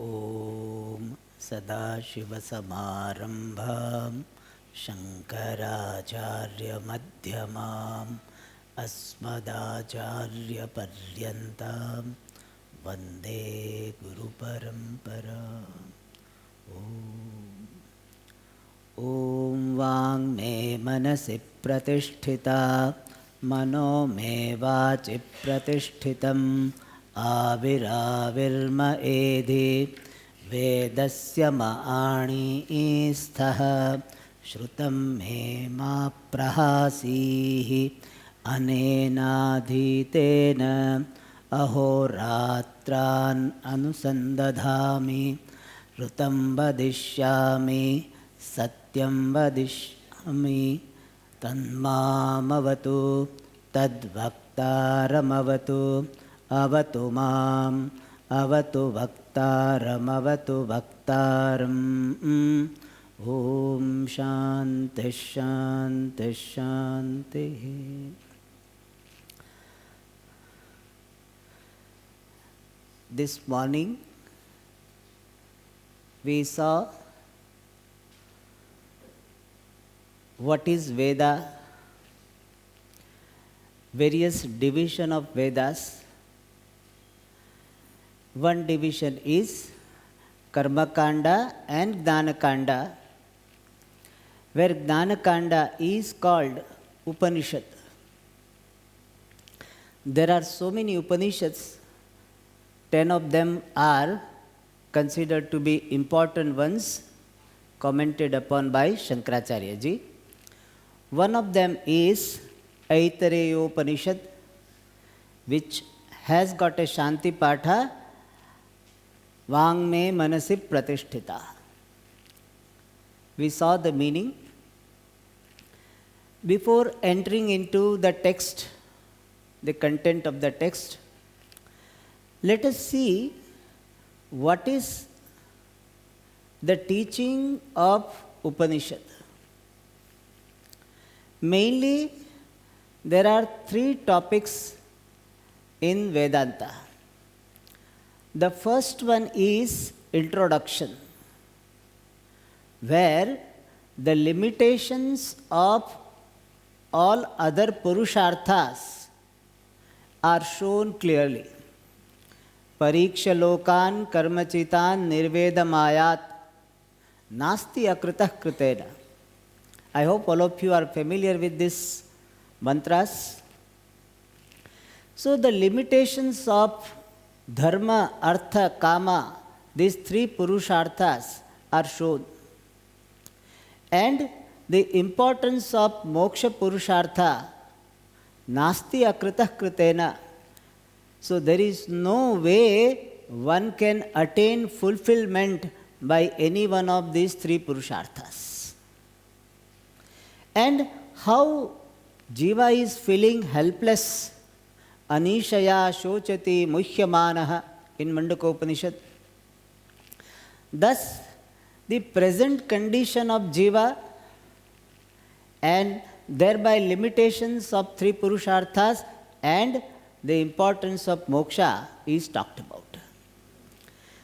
ॐ सदाशिवसमारम्भां शङ्कराचार्यमध्यमाम् अस्मदाचार्यपर्यन्तां वन्दे गुरुपरम्पराम्। ॐ वाङ्मे मनसि प्रतिष्ठिता मनो मे वाचि प्रतिष्ठितम् आविराविर्म एधि वेदस्य मआणीस्थः श्रुतं मे मा प्रहासीः अनेनाधीतेन अहोरात्रान् अनुसन्दधामि ऋतं वदिष्यामि सत्यं वदिष्यामि तन्मामवतु तद्वक्तारमवतु अवतु माम् अवतु वक्तारमवतु वक्तारम्। ॐ शान्तिः शान्तिः शान्तिः। This morning we saw what is Veda, various division of Vedas. One division is Karma Kanda and Gnana Kanda, where Gnana Kanda is called Upanishad. There are so many Upanishads, 10 of them are considered to be important ones, commented upon by Shankaracharya ji. One of them is Aitareya Upanishad, which has got a Shanti Patha, Vangme Manasi Pratishtita. We saw the meaning. Before entering into the text, the content of the text, let us see what is the teaching of Upanishad. Mainly, there are 3 topics in Vedanta. The first one is introduction, where the limitations of all other purusharthas are shown clearly. Pariksha lokan karmachitan nirvedamayat nasti akritah kritena. I hope all of you are familiar with these mantras. So the limitations of dharma, artha, kama, these 3 purusharthas are shown. And the importance of moksha purushartha, nasti akritah kritena. So there is no way one can attain fulfillment by any one of these 3 purusharthas. And how jiva is feeling helpless, Anishaya Shochati Muhyamanaha in Mandaka Upanishad. Thus, the present condition of jiva and thereby limitations of 3 purusharthas and the importance of moksha is talked about.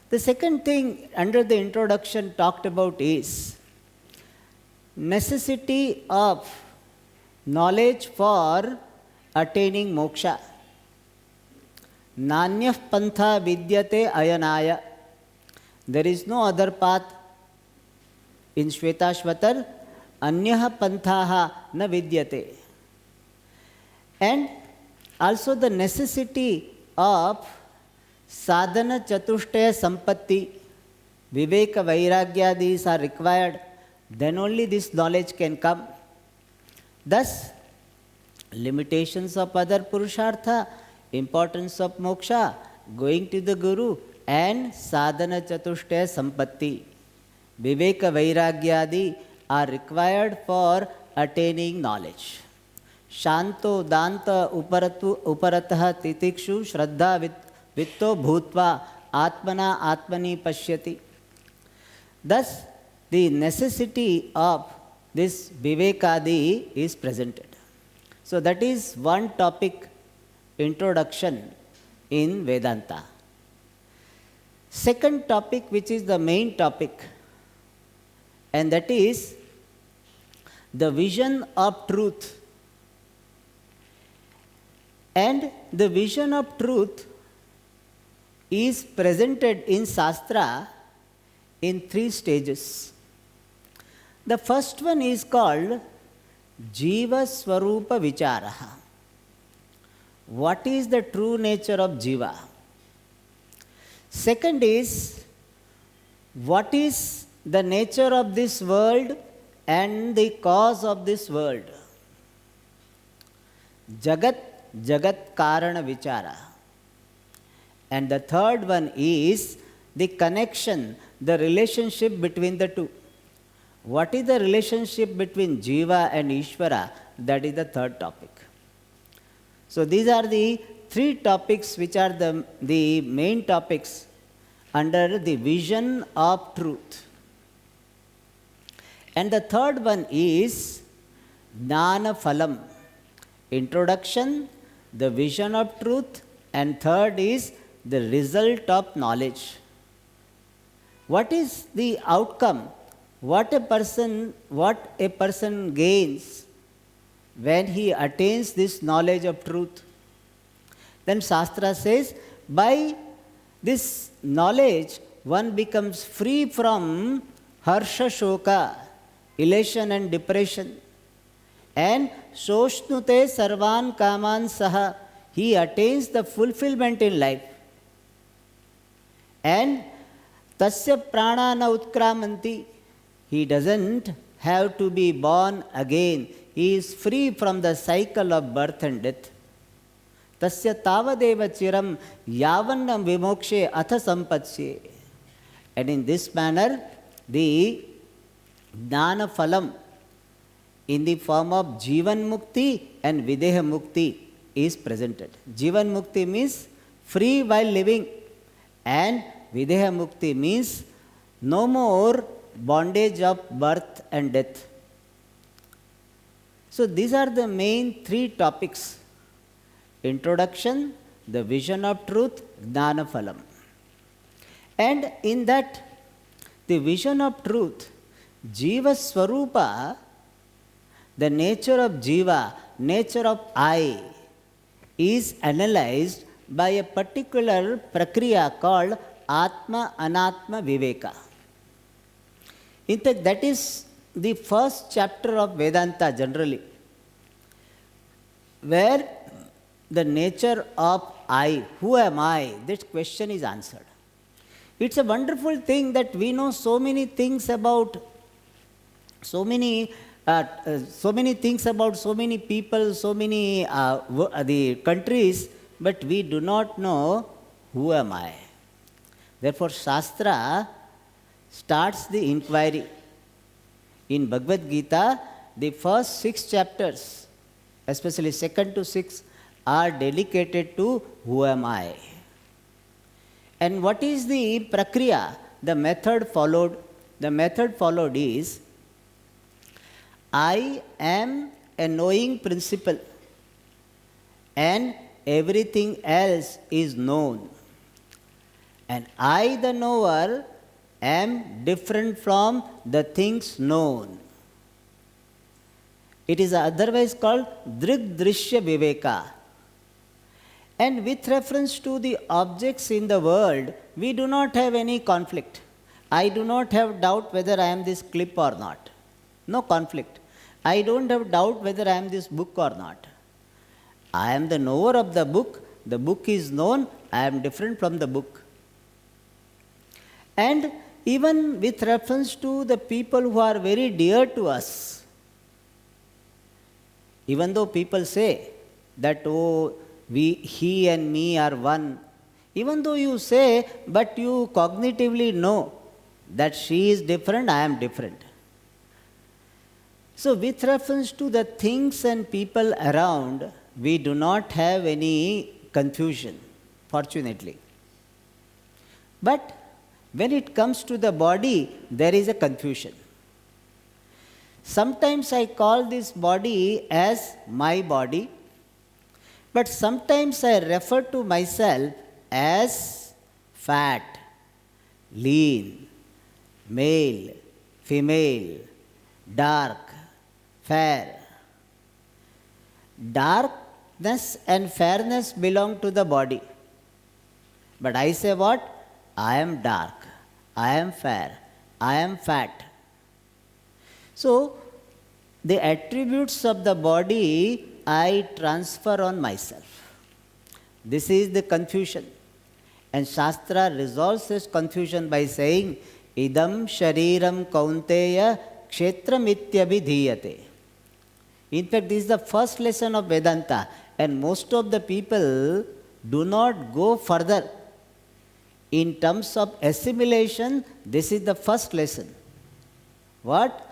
The second thing under the introduction talked about is necessity of knowledge for attaining moksha. Nanyah pantha vidyate ayanaya. There is no other path. In Shvetashvatar, anyah panthaha na vidyate. And also the necessity of sadhana chatushtaya sampatti, viveka vairagyadis are required. Then only this knowledge can come. Thus, limitations of other purushartha, importance of moksha, going to the Guru, and sadhana chatushtaya sampatti, viveka vairagyadi are required for attaining knowledge. Shanto danta uparatah titikshu shraddha vitto bhutva atmana atmani pashyati. Thus, the necessity of this vivekadi is presented. So that is one topic, introduction in Vedanta. second topic, which is the main topic, and that is the vision of truth. And the vision of truth is presented in Shastra in 3 stages. The first one is called Jiva Swarupa Vicharaha. What is the true nature of Jiva? Second is, what is the nature of this world and the cause of this world? Jagat Karana Vichara. And the third one is the connection, the relationship between the two. What is the relationship between Jiva and Ishvara? That is the third topic. So these are the 3 topics which are the main topics under the vision of truth. And the third one is Jnana Phalam. Introduction, the vision of truth, and third is the result of knowledge. What is the outcome? What a person gains when he attains this knowledge of truth? Then Shastra says, by this knowledge, one becomes free from harsha shoka, elation and depression. And soshnute sarvan kaman saha, he attains the fulfillment in life. And tasya prana na utkramanti, he doesn't have to be born again. He is free from the cycle of birth and death. Tasya tavadeva chiram yavannam vimokshe atha sampatsye. And in this manner, the Jnana Phalam in the form of Jivan Mukti and Videha Mukti is presented. Jivan Mukti means free while living, and Videha Mukti means no more bondage of birth and death. So these are the main 3 topics. Introduction, the vision of truth, Jnana Phalam. And in that, the vision of truth, Jiva Swarupa, the nature of Jiva, nature of I, is analyzed by a particular prakriya called Atma Anatma Viveka. In fact, that is the first chapter of Vedanta generally, where the nature of I, who am I, this question is answered. It's a wonderful thing that we know so many things about so many things about so many people, so many the countries, but we do not know who am I. Therefore, Shastra starts the inquiry. In Bhagavad Gita, the first 6 chapters, especially 2nd to 6th, are dedicated to who am I. And what is the prakriya, the method followed? The method followed is, I am a knowing principle and everything else is known. And I, the knower, am different from the things known. It is otherwise called Drig Drishya Viveka. And with reference to the objects in the world, we do not have any conflict. I do not have doubt whether I am this clip or not. No conflict. I don't have doubt whether I am this book or not. I am the knower of the book is known, I am different from the book. And even with reference to the people who are very dear to us, even though people say that, oh, he and me are one, even though you say, but you cognitively know that she is different, I am different. So with reference to the things and people around, we do not have any confusion, fortunately. But when it comes to the body, there is a confusion. Sometimes I call this body as my body, but sometimes I refer to myself as fat, lean, male, female, dark, fair. Darkness and fairness belong to the body. But I say what? I am dark, I am fair, I am fat. So, the attributes of the body I transfer on myself. This is the confusion. And Shastra resolves this confusion by saying, Idam shariram kaunteya kshetramityabhidhiyate. In fact, this is the first lesson of Vedanta, and most of the people do not go further. In terms of assimilation, this is the first lesson. What?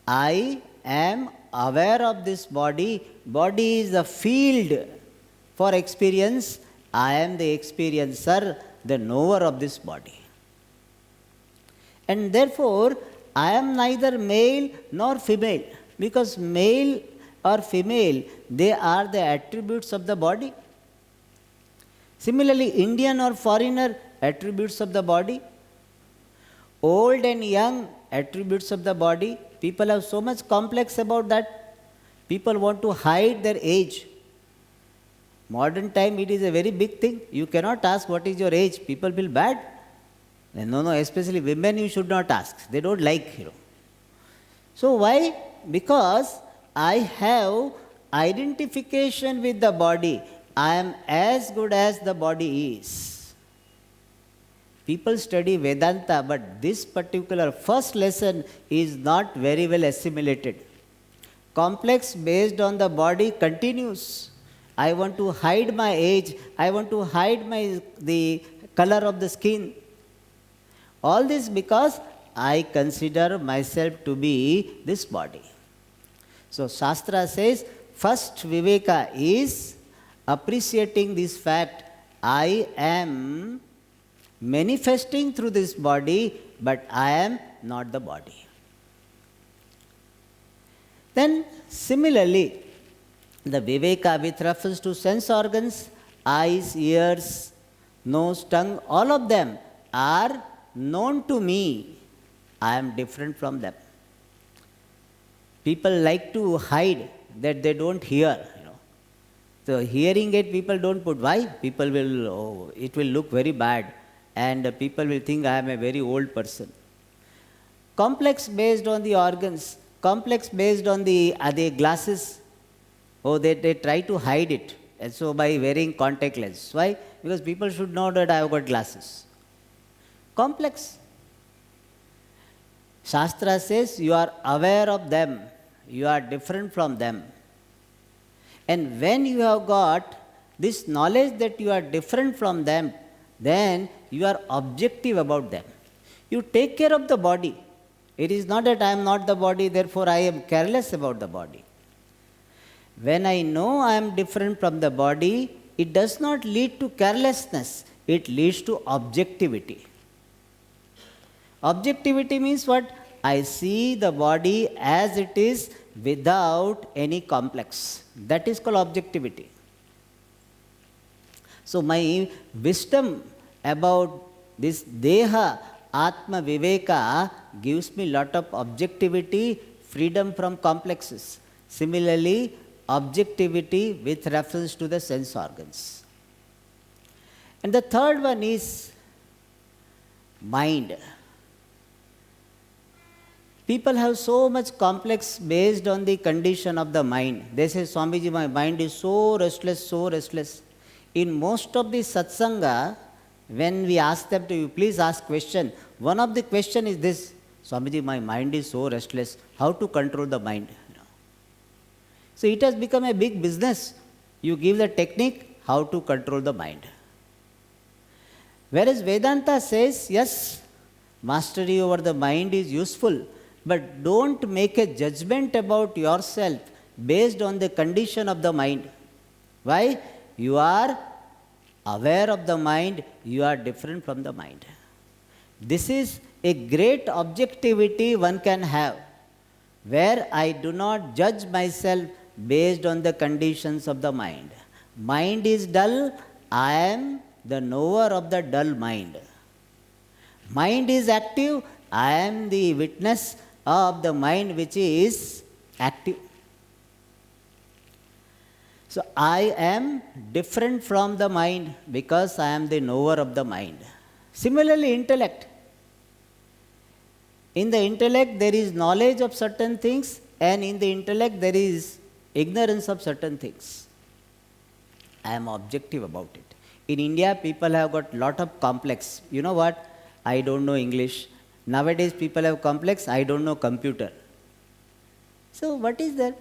I am aware of this body. Body is a field for experience. I am the experiencer, the knower of this body. And therefore, I am neither male nor female, because male or female, they are the attributes of the body. Similarly, Indian or foreigner, attributes of the body. Old and young, attributes of the body. People have so much complex about that. People want to hide their age. Modern time, it is a very big thing. You cannot ask what is your age. People feel bad. No, especially women you should not ask. They don't like, So why? Because I have identification with the body. I am as good as the body is. People study Vedanta, but this particular first lesson is not very well assimilated. Complex based on the body continues. I want to hide my age. I want to hide the color of the skin. All this because I consider myself to be this body. So Shastra says, first Viveka is appreciating this fact. I am manifesting through this body, but I am not the body. Then similarly, the Viveka with reference to sense organs, eyes, ears, nose, tongue, all of them are known to me. I am different from them. People like to hide that they don't hear. So hearing aid people don't put. Why? People will, it will look very bad, and people will think I am a very old person. Complex based on the organs, complex based on the glasses. They try to hide it. And so by wearing contact lens. Why? Because people should know that I have got glasses. Complex. Shastra says you are aware of them. You are different from them. And when you have got this knowledge that you are different from them, then you are objective about them. You take care of the body. It is not that I am not the body, therefore I am careless about the body. When I know I am different from the body, it does not lead to carelessness. It leads to objectivity. Objectivity means what? I see the body as it is without any complex. That is called objectivity. So my wisdom about this Deha Atma Viveka gives me lot of objectivity, freedom from complexes. Similarly, objectivity with reference to the sense organs. And the third one is mind. People have so much complex based on the condition of the mind. They say, Swamiji, my mind is so restless, so restless. In most of the satsanga, when we ask them to, please ask question, one of the question is this, Swamiji, my mind is so restless, how to control the mind? So it has become a big business. You give the technique, how to control the mind. Whereas Vedanta says, yes, mastery over the mind is useful, but don't make a judgment about yourself based on the condition of the mind. Why? You are aware of the mind, you are different from the mind. This is a great objectivity one can have, where I do not judge myself based on the conditions of the mind. Mind is dull, I am the knower of the dull mind. Mind is active, I am the witness of the mind which is active. So I am different from the mind because I am the knower of the mind. Similarly, intellect. In the intellect there is knowledge of certain things, and in the intellect there is ignorance of certain things. I am objective about it. In India, people have got lot of complex. You know what? I don't know English. Nowadays, people have complex. I don't know computer. So, what is that?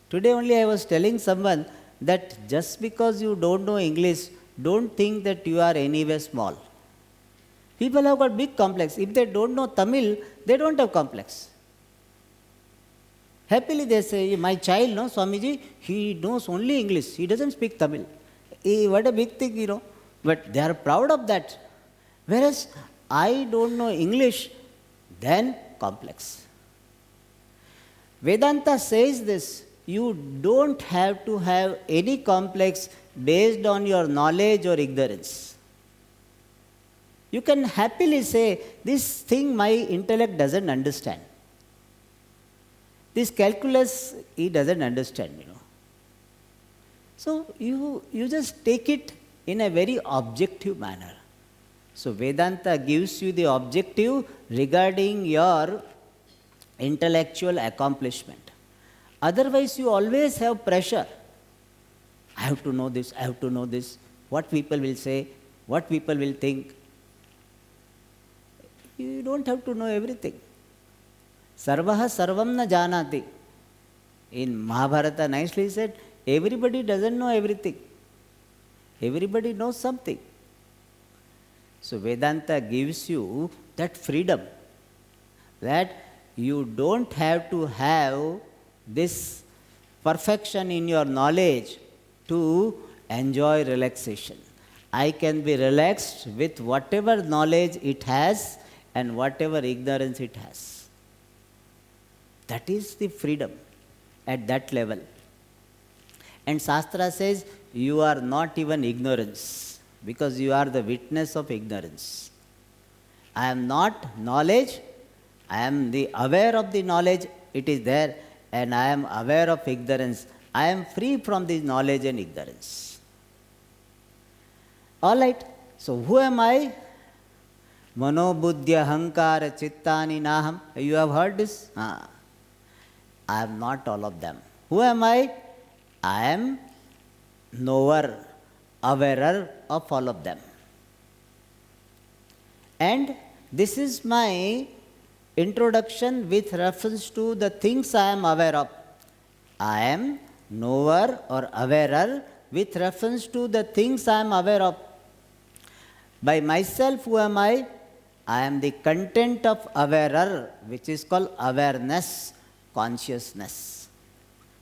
Today only I was telling someone that just because you don't know English, don't think that you are anywhere small. People have got big complex. If they don't know Tamil, they don't have complex. Happily they say, my child, no, Swamiji, he knows only English. He doesn't speak Tamil. What a big thing, you know. But they are proud of that. Whereas I don't know English, then complex. Vedanta says this, you don't have to have any complex based on your knowledge or ignorance. You can happily say, this thing my intellect doesn't understand. This calculus, he doesn't understand, you know. So you just take it in a very objective manner. So Vedanta gives you the objective regarding your intellectual accomplishment. Otherwise, you always have pressure. I have to know this, I have to know this. What people will say, what people will think. You don't have to know everything. Sarvaha sarvam na janati. In Mahabharata nicely said, everybody doesn't know everything. Everybody knows something. So Vedanta gives you that freedom, that you don't have to have this perfection in your knowledge to enjoy relaxation. I can be relaxed with whatever knowledge it has and whatever ignorance it has. That is the freedom at that level. And Shastra says, you are not even ignorance, because you are the witness of ignorance. I am not knowledge, I am the aware of the knowledge, it is there, and I am aware of ignorance. I am free from this knowledge and ignorance. All right, so who am I? Mano buddhya hankara chittani naham. You have heard this? I am not all of them. Who am I? I am knower, awarer of all of them. And this is my introduction with reference to the things I am aware of. I am knower or awarer with reference to the things I am aware of. By myself, who am I? I am the content of awarer, which is called awareness, consciousness.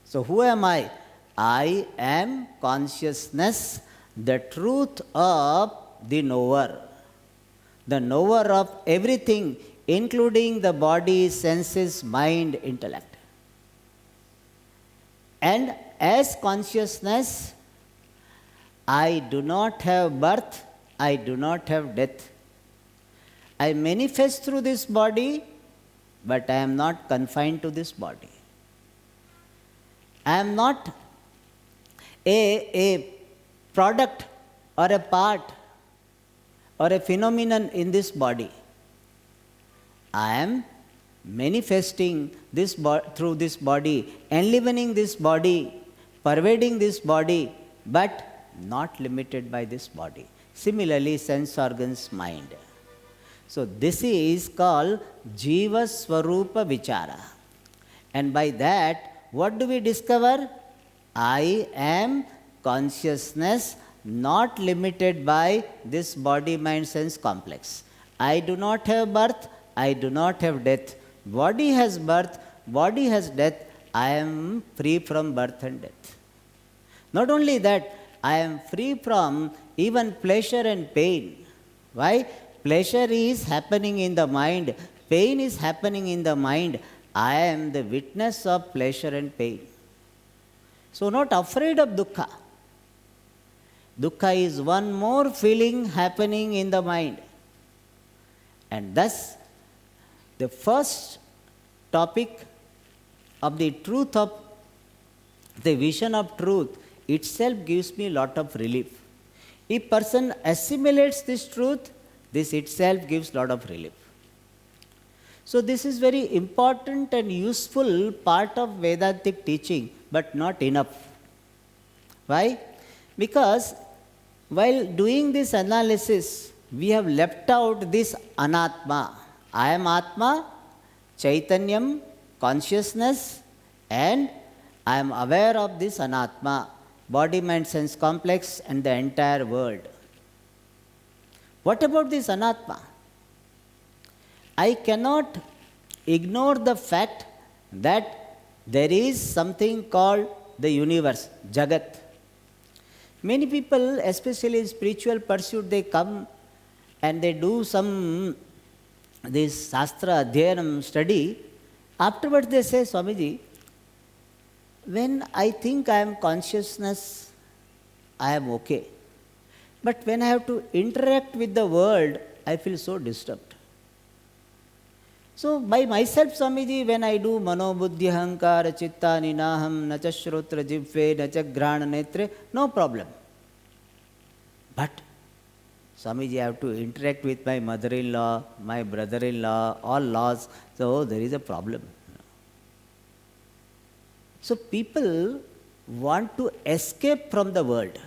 So who am I? I am consciousness, the truth of the knower of everything, including the body, senses, mind, intellect. And as consciousness, I do not have birth, I do not have death. I manifest through this body, but I am not confined to this body. I am not a product or a part or a phenomenon in this body. I am manifesting this through this body, enlivening this body, pervading this body, but not limited by this body. Similarly, sense organs, mind. So this is called Jiva Swarupa Vichara. And by that, what do we discover? I am consciousness, not limited by this body, mind, sense complex. I do not have birth, I do not have death. Body has birth, body has death. I am free from birth and death. Not only that, I am free from even pleasure and pain. Why? Pleasure is happening in the mind, pain is happening in the mind. I am the witness of pleasure and pain. So not afraid of dukkha. Dukkha is one more feeling happening in the mind. And thus, the first topic of the truth of the vision of truth itself gives me a lot of relief. If person assimilates this truth, this itself gives lot of relief. So this is very important and useful part of Vedantic teaching, but not enough. Why? Because while doing this analysis, we have left out this anatma. I am Atma, Chaitanyam, consciousness, and I am aware of this anatma, body, mind, sense complex, and the entire world. What about this anatma? I cannot ignore the fact that there is something called the universe, Jagat. Many people, especially in spiritual pursuit, they come and they do some this Shastra Adhyanam study. Afterwards they say, Swamiji, when I think I am consciousness, I am okay. But when I have to interact with the world, I feel so disturbed. So by myself, Swamiji, when I do mano buddhi hankara chitta ninaham nacha shrotra jivve nacha grana netre, no problem. But Swamiji, I have to interact with my mother-in-law, my brother-in-law, all laws, so there is a problem. So people want to escape from the world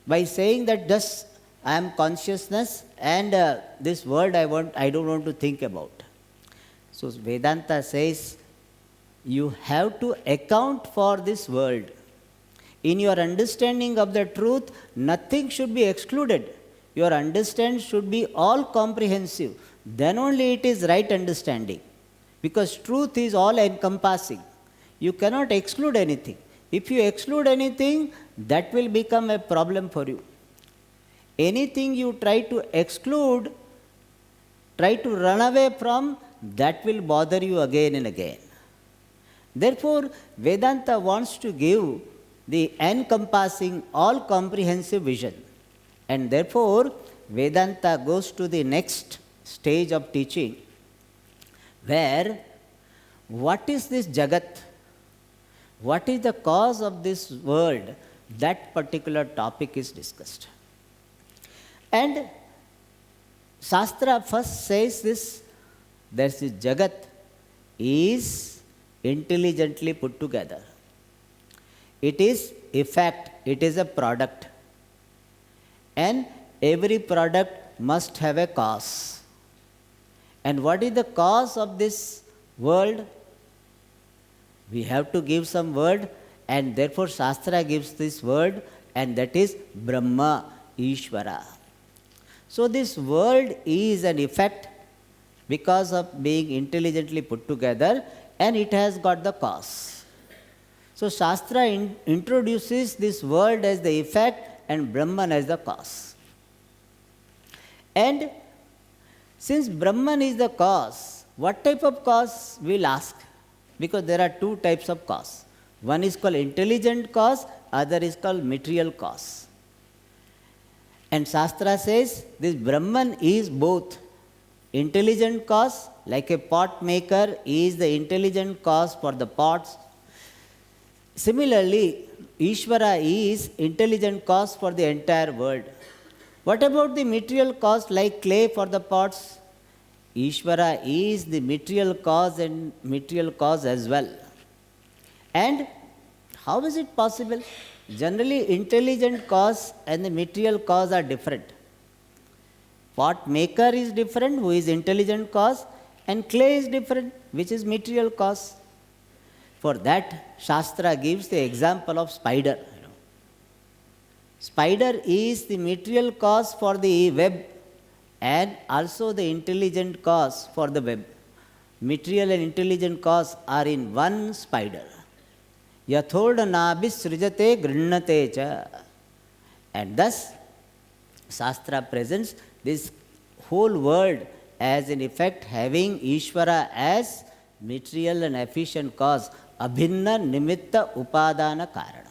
by saying that just I am consciousness and this world I don't want to think about. So Vedanta says you have to account for this world. In your understanding of the truth, nothing should be excluded. Your understanding should be all comprehensive. Then only it is right understanding. Because truth is all encompassing. You cannot exclude anything. If you exclude anything, that will become a problem for you. Anything you try to exclude, try to run away from, that will bother you again and again. Therefore, Vedanta wants to give the encompassing, all comprehensive vision. And therefore, Vedanta goes to the next stage of teaching, where what is this Jagat? What is the cause of this world? That particular topic is discussed. And Shastra first says this, that this Jagat is intelligently put together. It is effect, it is a product. And every product must have a cause. And what is the cause of this world? We have to give some word, and therefore Shastra gives this word, and that is Brahma, Ishvara. So this world is an effect because of being intelligently put together, and it has got the cause. So Shastra introduces this world as the effect and Brahman as the cause. And since Brahman is the cause, what type of cause we'll ask? Because there are two types of cause. One is called intelligent cause, other is called material cause. And Shastra says this Brahman is both intelligent cause, like a pot maker is the intelligent cause for the pots. Similarly, Ishvara is intelligent cause for the entire world. What about the material cause like clay for the pots? Ishvara is the material cause and material cause as well. And how is it possible? Generally, intelligent cause and the material cause are different. Pot maker is different, who is intelligent cause, and clay is different, which is material cause. For that, Shastra gives the example of spider. Spider is the material cause for the web and also the intelligent cause for the web. Material and intelligent cause are in one spider. Yathoda nabis srijate grinnate cha. And thus, Shastra presents this whole world as in effect having Ishvara as material and efficient cause, abhinna nimitta upadana karanam.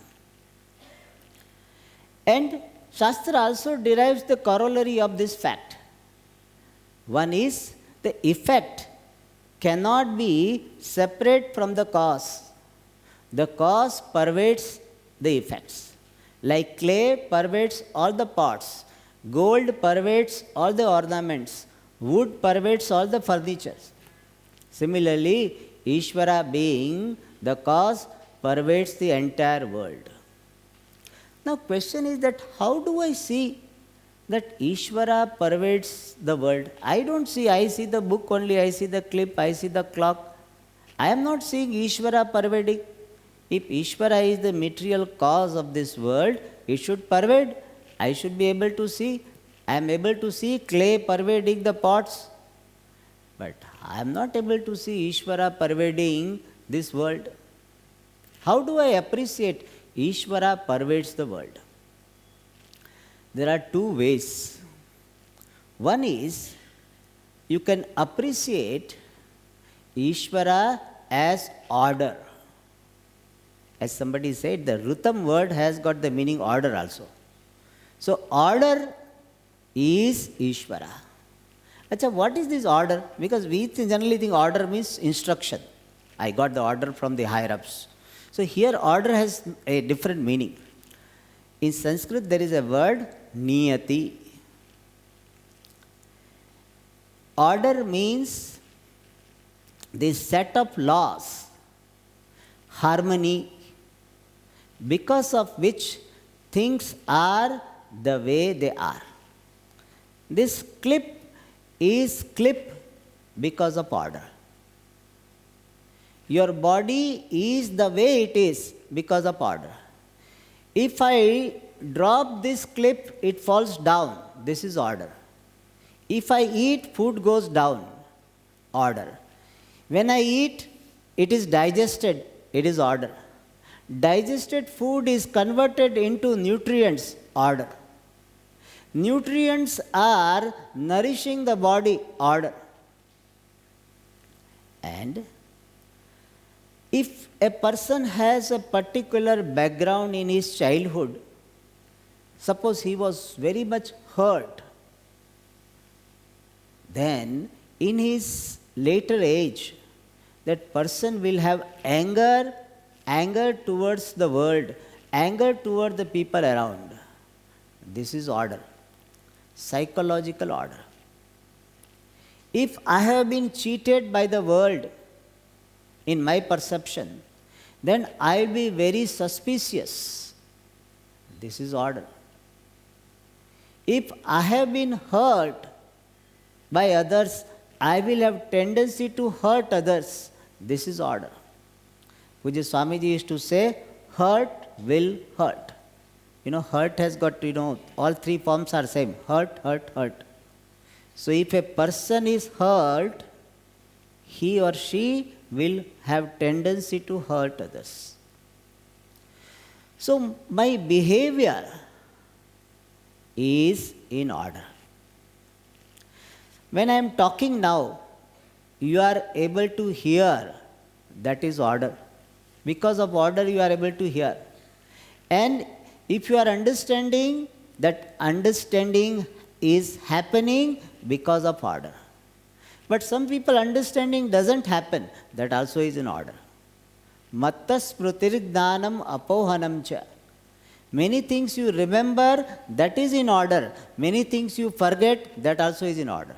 And Shastra also derives the corollary of this fact. One is the effect cannot be separate from the cause. The cause pervades the effects. Like clay pervades all the pots, gold pervades all the ornaments, wood pervades all the furniture. Similarly, Ishvara being the cause pervades the entire world. Now question is that how do I see that Ishvara pervades the world? I don't see, I see the book only, I see the clip, I see the clock. I am not seeing Ishvara pervading. If Ishvara is the material cause of this world, it should pervade. I should be able to see. I am able to see clay pervading the pots. But I am not able to see Ishvara pervading this world. How do I appreciate Ishvara pervades the world? There are two ways. One is you can appreciate Ishvara as order. As somebody said, the Rutam word has got the meaning order also. So order is Ishvara. Achha, what is this order? Because we generally think order means instruction. I got the order from the higher ups. So here order has a different meaning. In Sanskrit there is a word niyati. Order means this set of laws, harmony, because of which things are the way they are. This clip is clip because of order. Your body is the way it is because of order. If I drop this clip, it falls down. This is order. If I eat, food goes down. Order. When I eat, it is digested. It is order. Digested food is converted into nutrients. Order. Nutrients are nourishing the body. Order. And if a person has a particular background in his childhood, suppose he was very much hurt, then in his later age, that person will have anger towards the world, anger toward the people around. This is order, psychological order. If I have been cheated by the world, in my perception, then I will be very suspicious. This is order. If I have been hurt by others, I will have tendency to hurt others. This is order. Which is Swamiji used to say, hurt will hurt. Hurt has got, all three forms are same. Hurt, hurt, hurt. So if a person is hurt, he or she will have tendency to hurt others. So my behavior is in order. When I am talking now, you are able to hear. That is order. Because of order, you are able to hear. And if you are understanding, that understanding is happening because of order. But some people understanding doesn't happen. That also is in order. Mattas pratirgnanam apohanam cha. Many things you remember, that is in order. Many things you forget, that also is in order.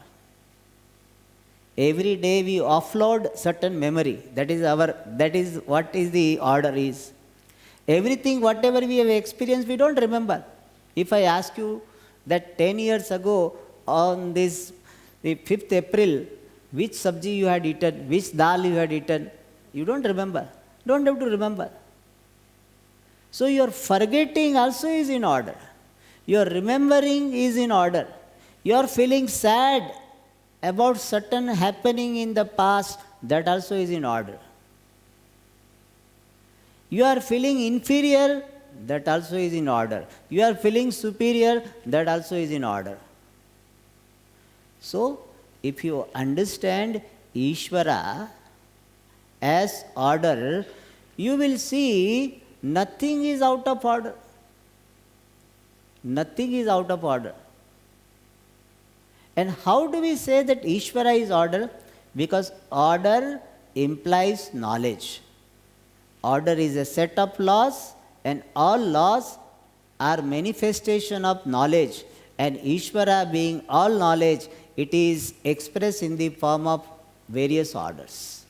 Every day we offload certain memory. That is what is the order is. Everything, whatever we have experienced, we don't remember. If I ask you that 10 years ago on the 5th April, which sabji you had eaten, which dal you had eaten, you don't remember. Don't have to remember. So your forgetting also is in order. Your remembering is in order. Your feeling sad about certain happening in the past, that also is in order. You are feeling inferior, that also is in order. You are feeling superior, that also is in order. So, if you understand Ishvara as order, you will see nothing is out of order. Nothing is out of order. And how do we say that Ishvara is order? Because order implies knowledge. Order is a set of laws, and all laws are manifestation of knowledge. And Ishvara being all knowledge, it is expressed in the form of various orders.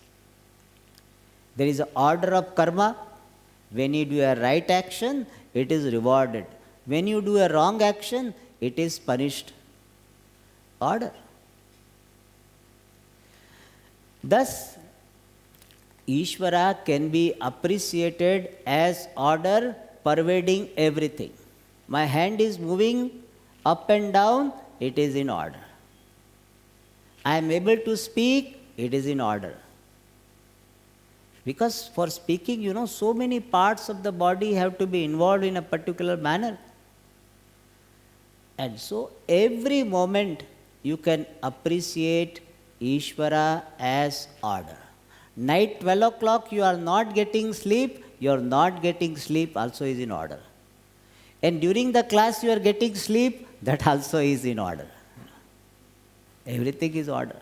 There is an order of karma. When you do a right action, it is rewarded. When you do a wrong action, it is punished. Order. Thus, Ishvara can be appreciated as order pervading everything. My hand is moving up and down, it is in order. I am able to speak, it is in order. Because for speaking, so many parts of the body have to be involved in a particular manner. And so every moment you can appreciate Ishvara as order. Night 12 o'clock you are not getting sleep, your not getting sleep also is in order. And during the class you are getting sleep, that also is in order. Everything is order.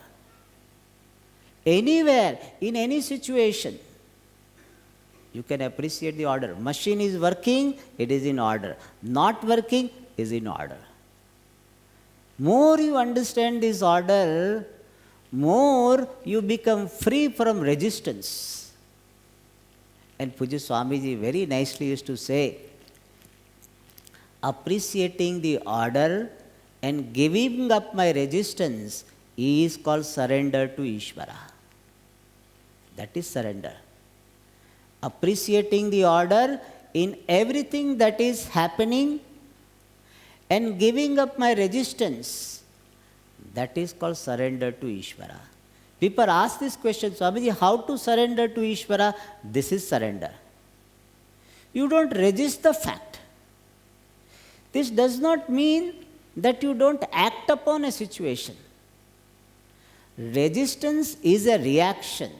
Anywhere, in any situation, you can appreciate the order. Machine is working, it is in order. Not working is in order. More you understand this order, more you become free from resistance. And Pujya Swamiji very nicely used to say, appreciating the order and giving up my resistance is called surrender to Ishvara. That is surrender. Appreciating the order in everything that is happening and giving up my resistance, that is called surrender to Ishvara. People ask this question, Swamiji, how to surrender to Ishvara? This is surrender. You don't resist the fact. This does not mean that you don't act upon a situation. Resistance is a reaction,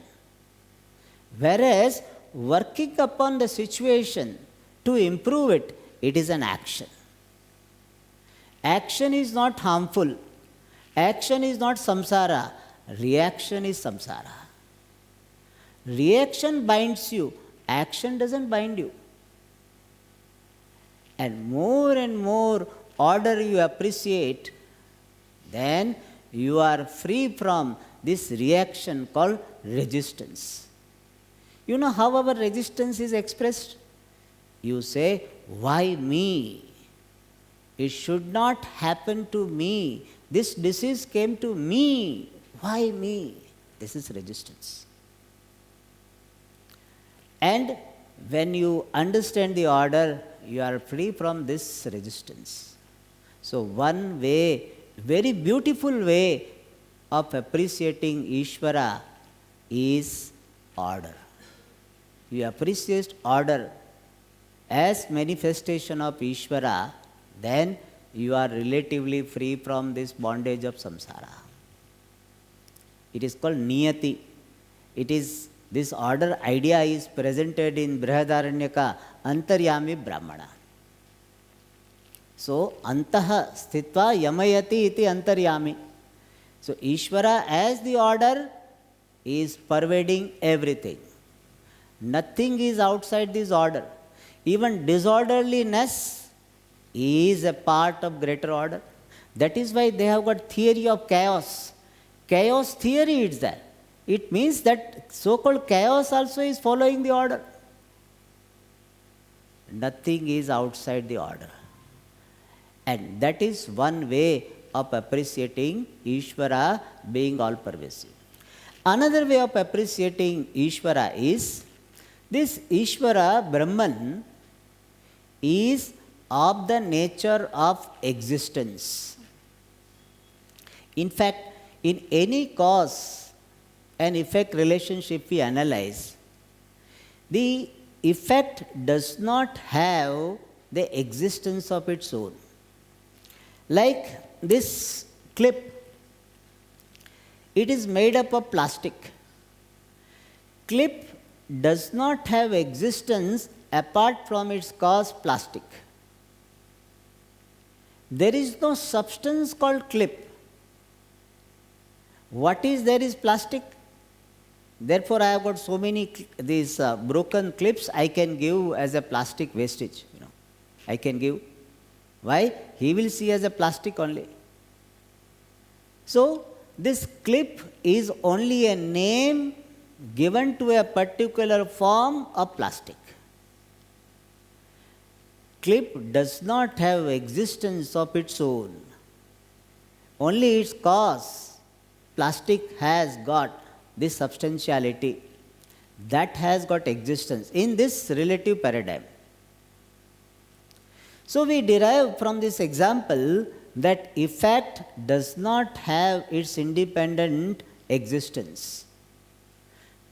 whereas working upon the situation to improve it, it is an action. Action is not harmful. Action is not samsara. Reaction is samsara. Reaction binds you. Action doesn't bind you. And more order you appreciate, then you are free from this reaction called resistance. You know how our resistance is expressed? You say, why me? It should not happen to me. This disease came to me. Why me? This is resistance. And when you understand the order, you are free from this resistance. So one way, very beautiful way of appreciating Ishvara is order. You appreciate order as manifestation of Ishvara, then you are relatively free from this bondage of samsara. It is called niyati. It is, this order idea is presented in Brihadaranyaka Antaryami Brahmana. So, antaha sthitva yamayati iti antaryami. So, Ishvara as the order is pervading everything. Nothing is outside this order. Even disorderliness is a part of greater order. That is why they have got theory of chaos. Chaos theory is there. It means that so-called chaos also is following the order. Nothing is outside the order. And that is one way of appreciating Ishvara being all-pervasive. Another way of appreciating Ishvara is, this Ishvara, Brahman, is of the nature of existence. In fact, in any cause and effect relationship we analyze, the effect does not have the existence of its own. Like this clip, it is made up of plastic. Clip does not have existence apart from its cause, plastic. There is no substance called clip. What is there is plastic. Therefore, I have got so many these broken clips I can give as a plastic wastage. I can give. Why? He will see as a plastic only. So, this clip is only a name given to a particular form of plastic. Clip does not have existence of its own. Only its cause, plastic, has got this substantiality. That has got existence in this relative paradigm. So we derive from this example that effect does not have its independent existence.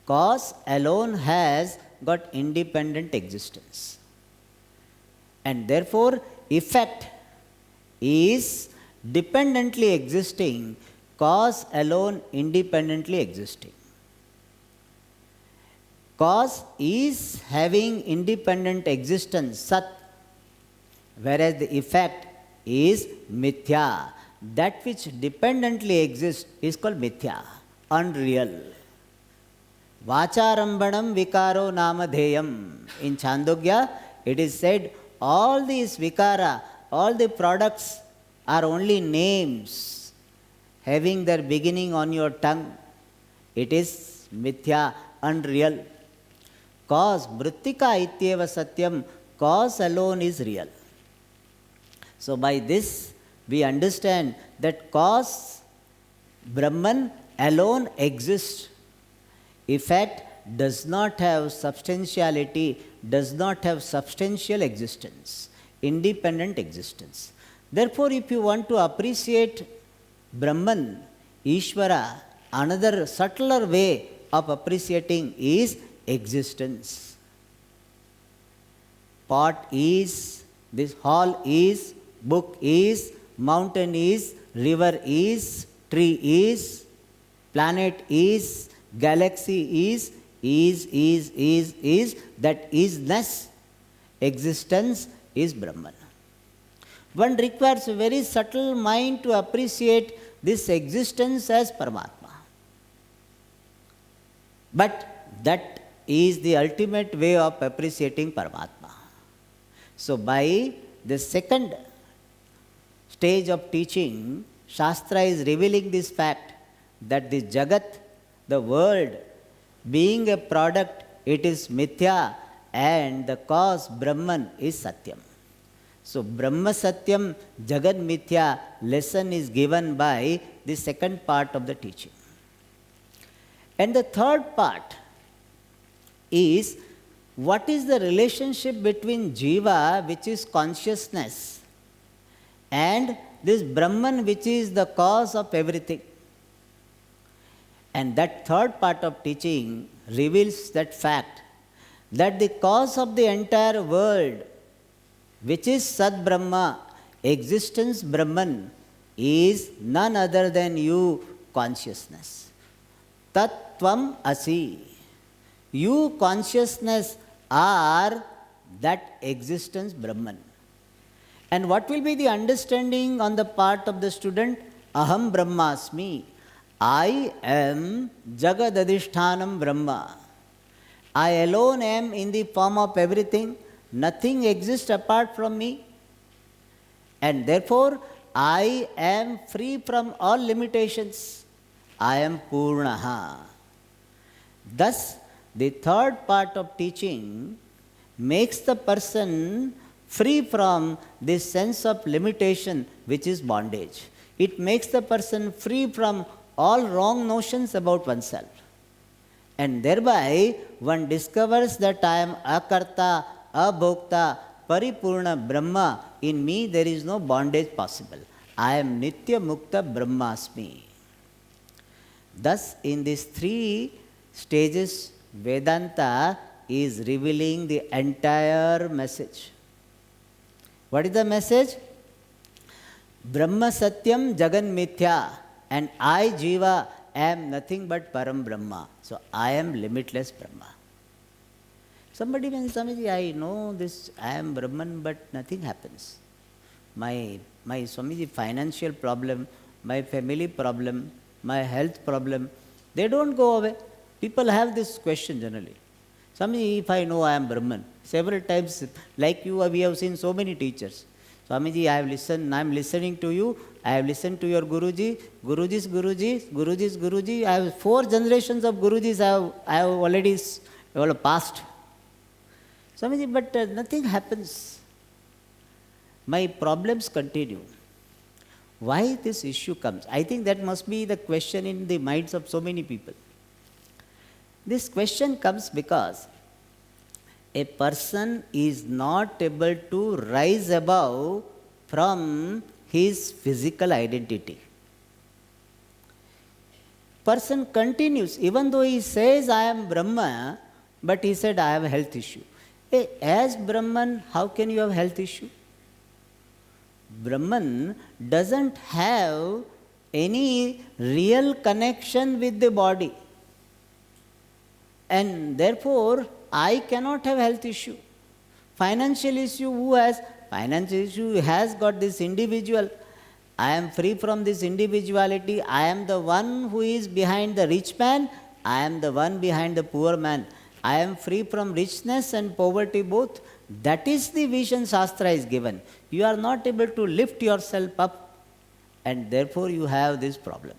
Cause alone has got independent existence. And therefore, effect is dependently existing, cause alone independently existing. Cause is having independent existence, sat, whereas the effect is mithya. That which dependently exists is called mithya, unreal. Vacharambanam vikaro namadheyam. In Chandogya, it is said, all these vikara, all the products are only names having their beginning on your tongue. It is mithya, unreal. Cause, mrittika ityeva satyam, cause alone is real. So by this, we understand that cause, Brahman, alone exists. Effect does not have substantiality, does not have substantial existence, independent existence. Therefore, if you want to appreciate Brahman, Ishvara, another subtler way of appreciating is existence. Pot is, this hall is, book is, mountain is, river is, tree is, planet is, galaxy is, that isness, existence is Brahman. One requires a very subtle mind to appreciate this existence as Paramatma. But that is the ultimate way of appreciating Paramatma. So by the second stage of teaching, Shastra is revealing this fact that the Jagat, the world, being a product, it is mithya, and the cause, Brahman, is Satyam. So Brahma Satyam, Jagat Mithya lesson is given by the second part of the teaching. And the third part is, what is the relationship between Jiva, which is consciousness, and this Brahman, which is the cause of everything. And that third part of teaching reveals that fact that the cause of the entire world, which is Sad Brahma, existence Brahman, is none other than you, consciousness. Tat Tvam Asi. You, consciousness, are that existence Brahman. And what will be the understanding on the part of the student? Aham Brahmasmi. I am Jagadadhishthanam Brahma. I alone am in the form of everything. Nothing exists apart from me. And therefore, I am free from all limitations. I am Purnaha. Thus, the third part of teaching makes the person free from this sense of limitation, which is bondage. It makes the person free from all wrong notions about oneself. And thereby, one discovers that I am Akarta, Abhokta, Paripurna Brahma. In me, there is no bondage possible. I am Nitya Mukta Brahmasmi. Thus, in these three stages, Vedanta is revealing the entire message. What is the message? Brahma Satyam Jagan Mithya, and I, Jiva, am nothing but Param Brahma. So I am limitless Brahma. Somebody may say, Swamiji, I know this, I am Brahman, but nothing happens. My Swamiji, financial problem, my family problem, my health problem, they don't go away. People have this question generally. Swamiji, if I know I am Brahman, several times, like you, we have seen so many teachers. Swamiji, I have listened, I am listening to you, I have listened to your Guruji, Guruji's Guruji, Guruji's Guruji. I have 4 generations of Gurujis I have already passed. Swamiji, but nothing happens. My problems continue. Why this issue comes? I think that must be the question in the minds of so many people. This question comes because a person is not able to rise above from his physical identity. Person continues, even though he says I am Brahma, but he said I have a health issue. Hey, as Brahman, how can you have health issue? Brahman doesn't have any real connection with the body. And therefore, I cannot have health issue. Financial issue, who has? Financial issue has got this individual. I am free from this individuality. I am the one who is behind the rich man. I am the one behind the poor man. I am free from richness and poverty both. That is the vision Shastra is given. You are not able to lift yourself up, and therefore you have this problem.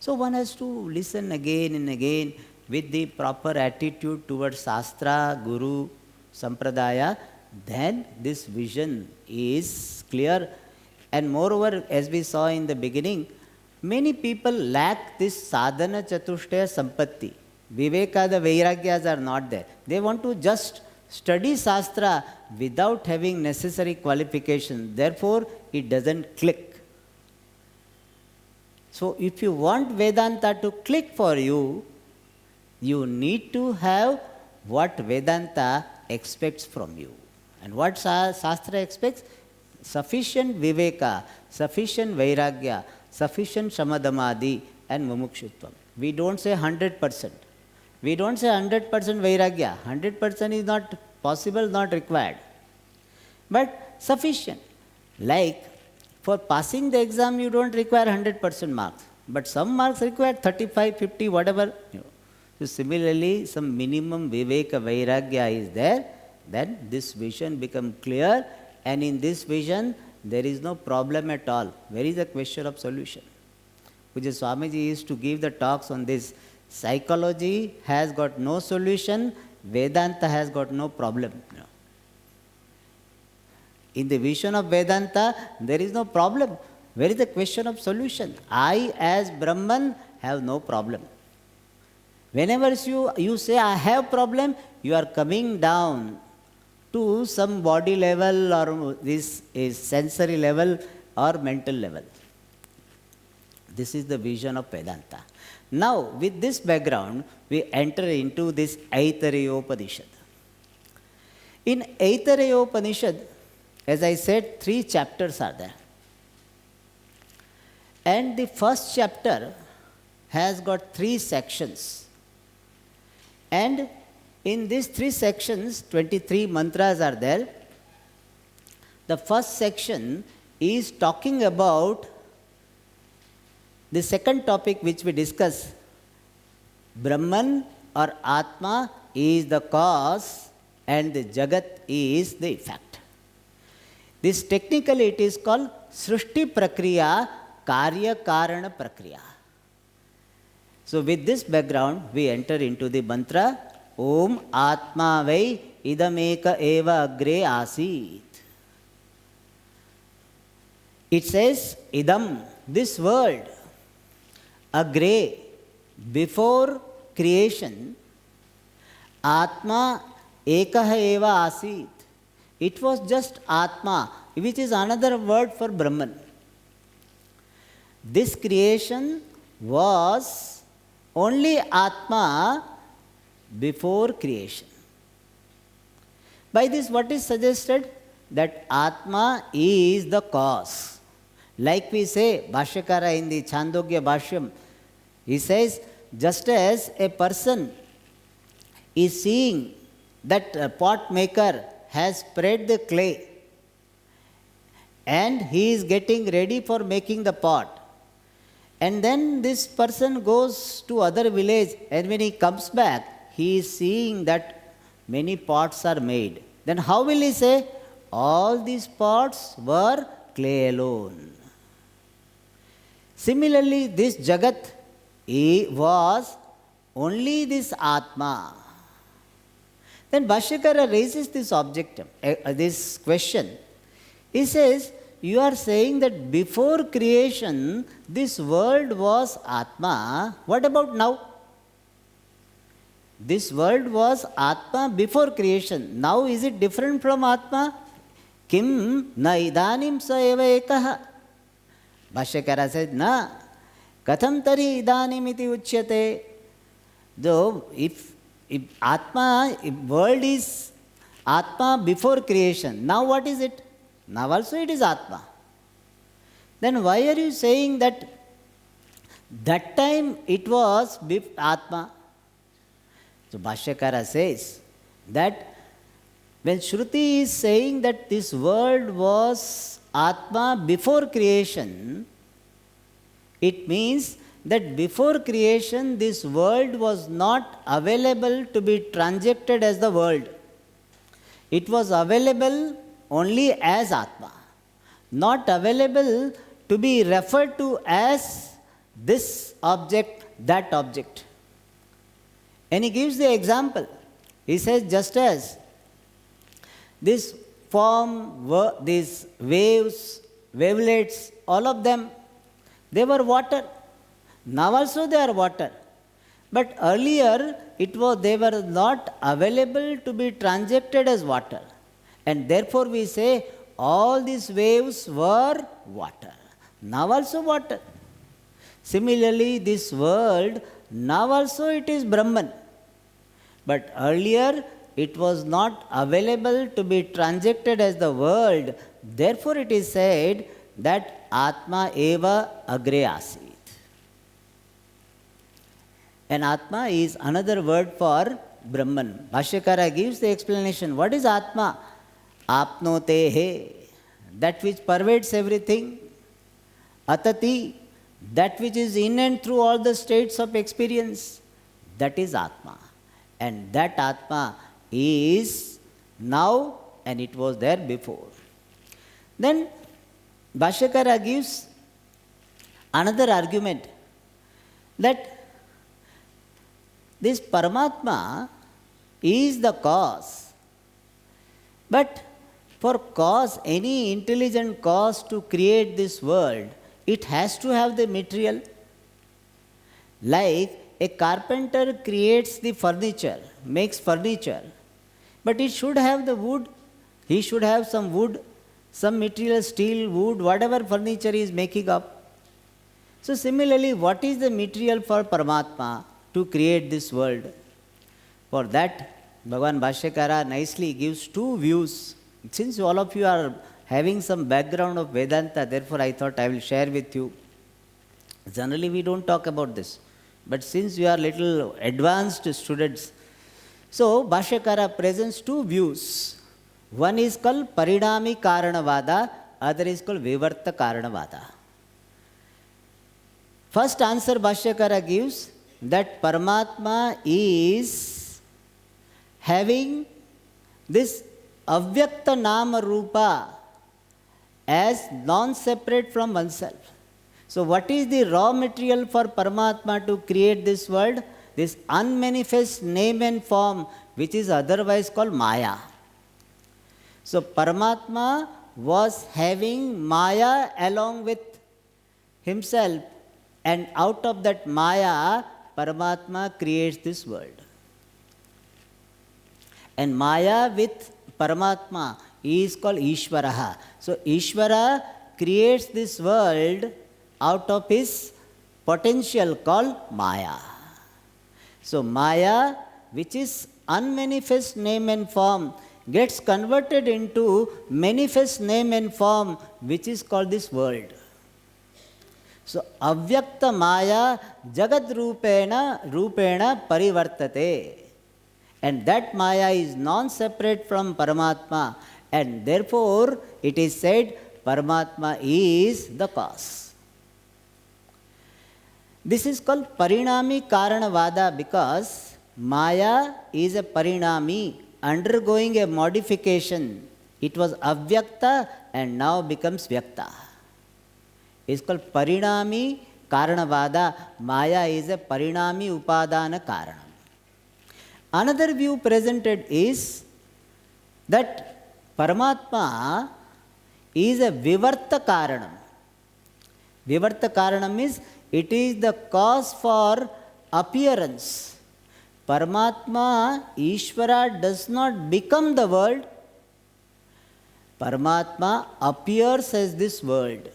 So one has to listen again and again with the proper attitude towards Shastra, Guru, Sampradaya. Then this vision is clear. And moreover, as we saw in the beginning, many people lack this sadhana chatushtaya sampatti. Viveka, the Vairagyas are not there. They want to just study Shastra without having necessary qualification. Therefore, it doesn't click. So, if you want Vedanta to click for you, you need to have what Vedanta expects from you. And what Shastra expects? Sufficient Viveka, sufficient Vairagya, sufficient Shamadamadi and Mumukshutvam. We don't say 100%. We don't say 100% Vairagya. 100% is not possible, not required. But sufficient. Like, for passing the exam, you don't require 100% marks. But some marks require 35, 50, whatever. So similarly, some minimum Viveka, Vairagya is there. Then this vision becomes clear. And in this vision, there is no problem at all. Where is the question of solution? Which is Swamiji used to give the talks on this. Psychology has got no solution, Vedanta has got no problem. In the vision of Vedanta, there is no problem. Where is the question of solution? I as Brahman have no problem. Whenever you say I have problem, you are coming down to some body level or this is sensory level or mental level. This is the vision of Vedanta. Now, with this background, we enter into this Aitareya Upanishad. In Aitareya Upanishad, as I said, 3 chapters are there. And the first chapter has got 3 sections. And in these 3 sections, 23 mantras are there. The first section is talking about the second topic which we discuss, Brahman or Atma is the cause and the Jagat is the effect. This technically it is called Srishti Prakriya, Karya Karana Prakriya. So with this background, we enter into the mantra, Om Atma Vai Idameka Eva Agre Asit. It says, Idam, this world, Agre, before creation, Atma Ekaha Eva Asit. It was just Atma, which is another word for Brahman. This creation was only Atma before creation. By this, what is suggested? That Atma is the cause. Like we say, Bhashyakara in the Chandogya Bhashyam, he says, just as a person is seeing that a pot maker has spread the clay and he is getting ready for making the pot, And then this person goes to other village, and when he comes back, he is seeing that many pots are made. Then how will he say, all these pots were clay alone? Similarly, this Jagat was only this Atma. Then Bhashyakara raises this this question. He says, you are saying that before creation, this world was Atma. What about now? This world was Atma before creation. Now is it different from Atma? Kim na idanim sa eva ekaha. Bhashyakara said, na. Katham tari idanim iti uchyate. Though if Atma, if world is Atma before creation, now what is it? Now also it is Atma. Then why are you saying that that time it was Atma? So Bhashyakara says that when Shruti is saying that this world was Atma before creation, it means that before creation this world was not available to be transacted as the world. It was available only as Atma, not available to be referred to as this object, that object. And he gives the example. He says, just as this form, these waves, wavelets, all of them, they were water. Now also they are water. But earlier they were not available to be transacted as water. And therefore we say all these waves were water. Now also water. Similarly, this world, now also it is Brahman. But earlier it was not available to be transacted as the world. Therefore it is said that Atma eva agre asit. And Atma is another word for Brahman. Bhashyakara gives the explanation. What is Atma? Apnote he, that which pervades everything. Atati, that which is in and through all the states of experience. That is Atma. And that Atma is now and it was there before. Then Bhashyakara gives another argument that this Paramatma is the cause. But for cause, any intelligent cause to create this world, it has to have the material. Like a carpenter creates the furniture, makes furniture, but it should have the wood. He should have some wood, some material, steel, wood, whatever furniture he is making up. So similarly, what is the material for Paramatma to create this world? For that, Bhagavan Bhashyakara nicely gives two views. Since all of you are having some background of Vedanta, therefore I thought I will share with you. Generally we don't talk about this. But since you are little advanced students, so Bhashyakara presents two views. One is called Parinami Karanavada, other is called Vivarta Karanavada. First answer Bhashyakara gives that Paramatma is having this Avyakta Nama Rupa as non-separate from oneself. So what is the raw material for Paramatma to create this world? This unmanifest name and form, which is otherwise called Maya. So Paramatma was having Maya along with himself, and out of that Maya, Paramatma creates this world. And Maya with Paramatma is called Ishvaraha. So Ishvara creates this world out of his potential called Maya. So Maya, which is unmanifest name and form, gets converted into manifest name and form, which is called this world. So Avyakta Maya Jagad Rupena Parivartate. And that Maya is non-separate from Paramatma, and therefore it is said Paramatma is the cause. This is called Parinami Karanavada because Maya is a Parinami undergoing a modification. It was Avyakta and now becomes Vyakta. It's called Parinami Karanavada. Maya is a Parinami Upadana Karanam. Another view presented is that Paramatma is a Vivarta Karanam. Vivarta Karanam is it is the cause for appearance. Paramatma, Ishvara does not become the world. Paramatma appears as this world.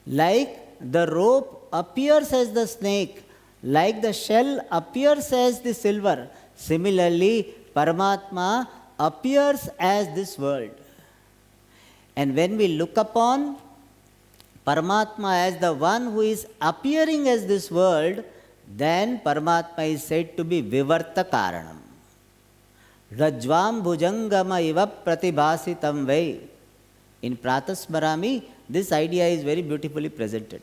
Like the rope appears as the snake, like the shell appears as the silver. Similarly, Paramatma appears as this world. And when we look upon Paramatma as the one who is appearing as this world, then Paramatma is said to be Vivarta Karanam. Rajvam Bhujangama iva pratibhasitam vai. In Pratasmarami, this idea is very beautifully presented.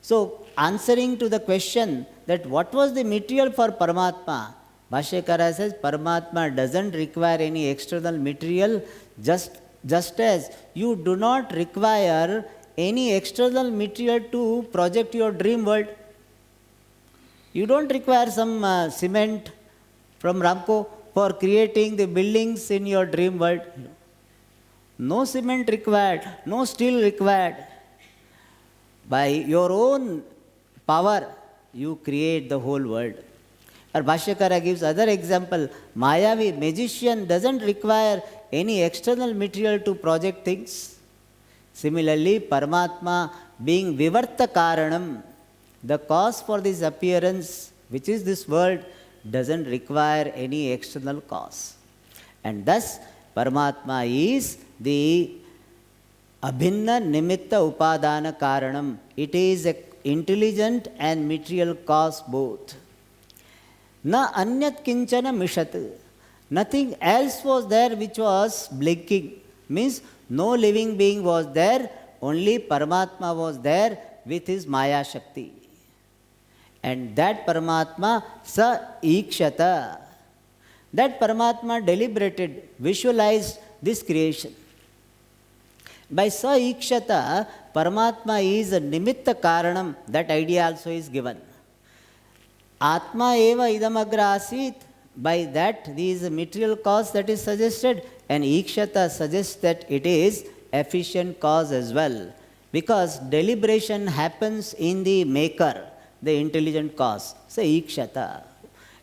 So, answering to the question that what was the material for Paramatma, Bhashyakara says Paramatma doesn't require any external material, just as you do not require any external material to project your dream world. You don't require some cement from Ramco for creating the buildings in your dream world. No cement required, no steel required. By your own power, you create the whole world. Or Bhashyakara gives other example. Mayavi, magician, doesn't require any external material to project things. Similarly, Paramatma being Vivarta Karanam, the cause for this appearance, which is this world, doesn't require any external cause. And thus, Paramatma is the Abhinna Nimitta Upadana Karanam. It is an intelligent and material cause both. Na anyat kinchana mishat. Nothing else was there which was blinking. Means no living being was there, only Paramatma was there with his Maya Shakti. And that Paramatma sa ikshata. That Paramatma deliberated, visualized this creation. By sa ikshata, Paramatma is a nimitta karanam. That idea also is given. Atma eva idamagra asit. By that, there is a material cause that is suggested, and ikshata suggests that it is efficient cause as well. Because deliberation happens in the maker, the intelligent cause. So, ikshata.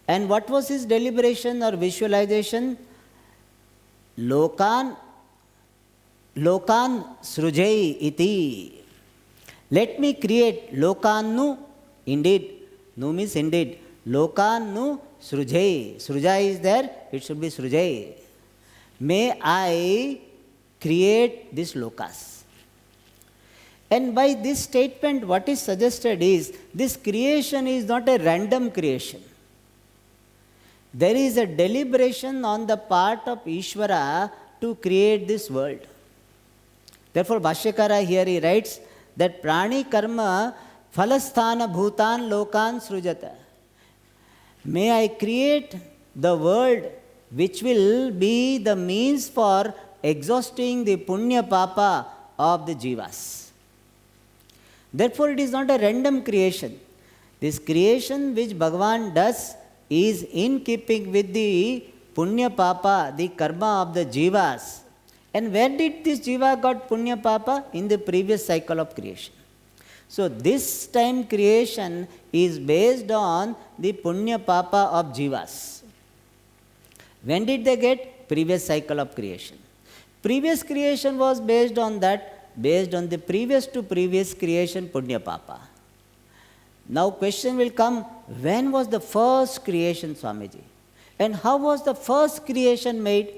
And what was his deliberation or visualization? Lokan srujai iti. Let me create. Lokannu, indeed. Nu means indeed. Lokannu srujai. Sruja is there, it should be srujai. May I create this lokas. And by this statement, what is suggested is, this creation is not a random creation. There is a deliberation on the part of Ishvara to create this world. Therefore, Bhashyakara here he writes that prani karma phalasthana bhutan lokan srujata. May I create the world which will be the means for exhausting the punya papa of the jivas. Therefore, it is not a random creation. This creation which Bhagavan does is in keeping with the punya papa, the karma of the jivas. And where did this jiva got punya papa? In the previous cycle of creation. So this time creation is based on the punya papa of jivas. When did they get? Previous cycle of creation. Previous creation was based on that, based on the previous to previous creation punya papa. Now question will come, when was the first creation, Swamiji? And how was the first creation made?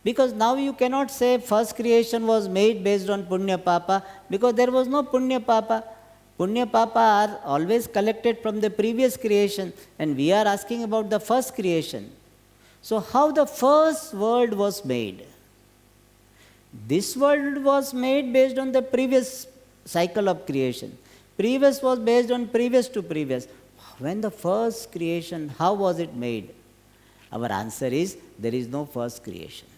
Because now you cannot say first creation was made based on punya papa, because there was no punya papa. Punya papa are always collected from the previous creation, and we are asking about the first creation. So how the first world was made? This world was made based on the previous cycle of creation. Previous was based on previous to previous. When the first creation, how was it made? Our answer is, there is no first creation.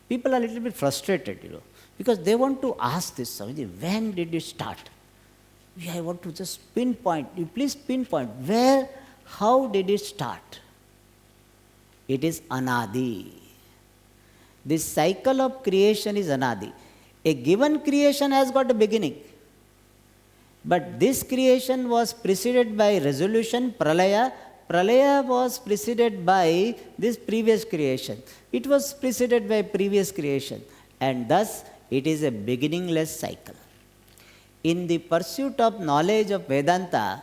People are a little bit frustrated, because they want to ask this, Swamiji, when did it start? I want to just pinpoint, you please pinpoint, where, how did it start? It is anadi. This cycle of creation is anadi. A given creation has got a beginning. But this creation was preceded by resolution, pralaya. Pralaya was preceded by this previous creation. It was preceded by previous creation. And thus, it is a beginningless cycle. In the pursuit of knowledge of Vedanta,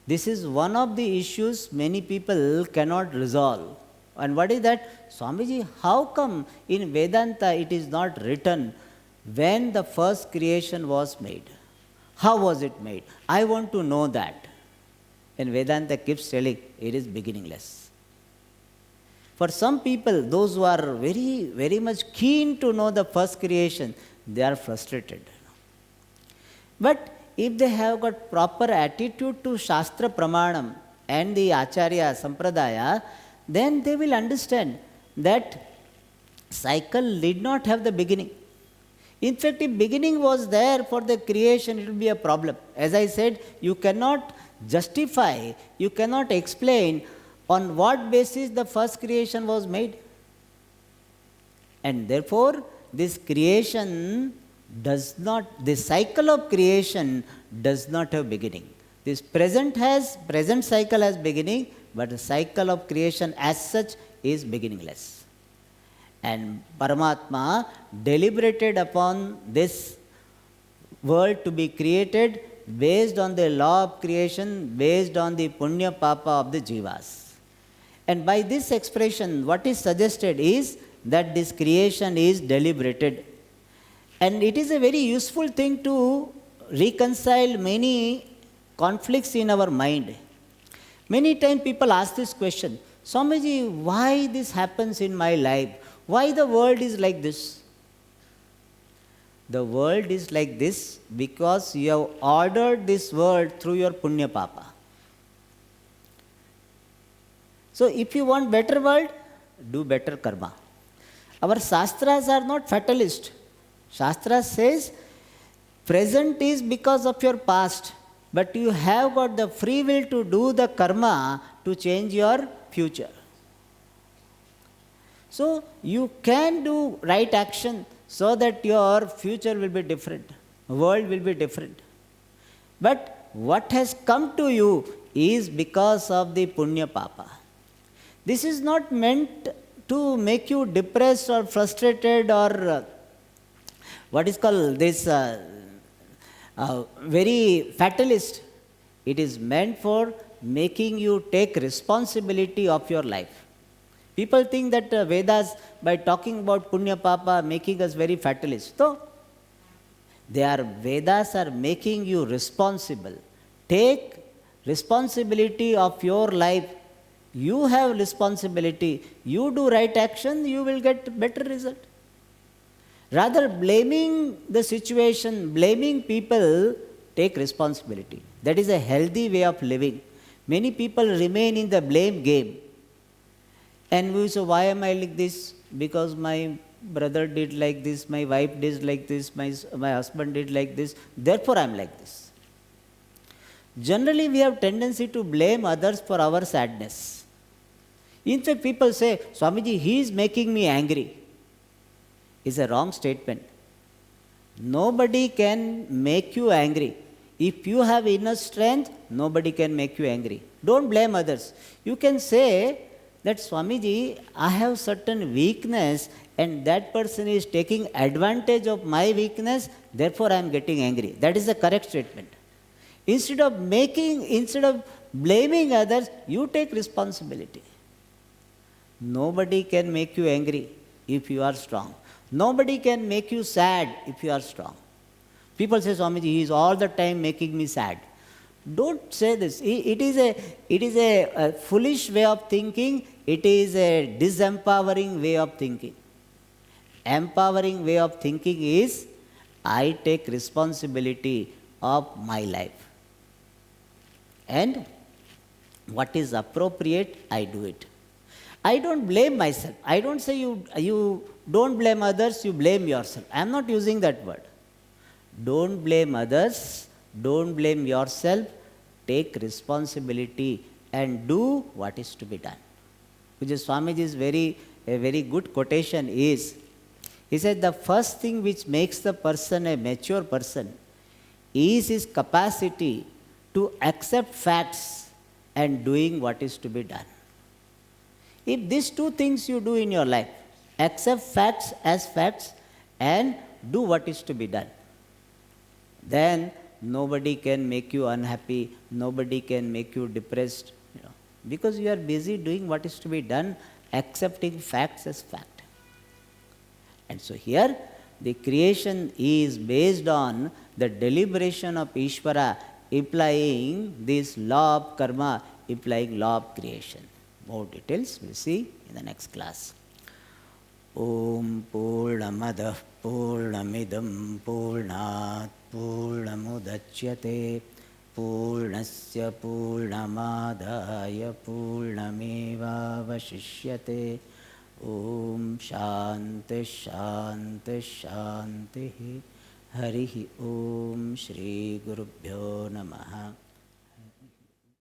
this is one of the issues many people cannot resolve. And what is that? Swamiji, how come in Vedanta it is not written when the first creation was made? How was it made? I want to know that. And Vedanta keeps telling, it is beginningless. For some people, those who are very, very much keen to know the first creation, they are frustrated. But if they have got proper attitude to Shastra Pramanam and the Acharya Sampradaya, then they will understand that cycle did not have the beginning. In fact, if beginning was there for the creation, it will be a problem. As I said, you cannot justify, you cannot explain on what basis the first creation was made. And therefore, this creation does not, this cycle of creation does not have beginning. This present cycle has beginning, but the cycle of creation as such is beginningless. And Paramatma deliberated upon this world to be created based on the law of creation, based on the punya papa of the jivas. And by this expression, what is suggested is that this creation is deliberated. And it is a very useful thing to reconcile many conflicts in our mind. Many times people ask this question, Swamiji, why this happens in my life? Why the world is like this? The world is like this because you have ordered this world through your punya papa. So if you want better world, do better karma. Our shastras are not fatalist. Shastra says, present is because of your past, but you have got the free will to do the karma to change your future. So you can do right action so that your future will be different, world will be different. But what has come to you is because of the punya papa. This is not meant to make you depressed or frustrated or what is called this very fatalist. It is meant for making you take responsibility of your life. People think that Vedas, by talking about punya papa, making us very fatalist. So, Vedas are making you responsible. Take responsibility of your life. You have responsibility. You do right action, you will get better result. Rather blaming the situation, blaming people, take responsibility. That is a healthy way of living. Many people remain in the blame game. And we say, why am I like this? Because my brother did like this, my wife did like this, my husband did like this, therefore I am like this. Generally, we have tendency to blame others for our sadness. In fact, people say, Swamiji, he is making me angry. It's a wrong statement. Nobody can make you angry. If you have inner strength, nobody can make you angry. Don't blame others. You can say that, Swamiji, I have certain weakness and that person is taking advantage of my weakness, therefore I am getting angry. That is the correct statement. Instead of blaming others, you take responsibility. Nobody can make you angry if you are strong. Nobody can make you sad if you are strong. People say, Swamiji, he is all the time making me sad. Don't say this. It is a foolish way of thinking. It is a disempowering way of thinking. Empowering way of thinking is, I take responsibility of my life. And what is appropriate, I do it. I don't blame myself. I don't say you don't blame others, you blame yourself. I am not using that word. Don't blame others, don't blame yourself, take responsibility and do what is to be done. Which is Swamiji's a very good quotation is, he said the first thing which makes the person a mature person is his capacity to accept facts and doing what is to be done. If these two things you do in your life, accept facts as facts and do what is to be done, then nobody can make you unhappy, nobody can make you depressed, because you are busy doing what is to be done, accepting facts as fact. And so here, the creation is based on the deliberation of Ishvara, implying this law of karma, implying law of creation. More details we'll see in the next class. Om Purnamadah Purnamidam Purnat Purnamudachyate Purnasya Purnamadaya Purnamevavashishyate. Om Shanti Shanti Shanti. Harihi Om Shri Gurubhyo Namaha.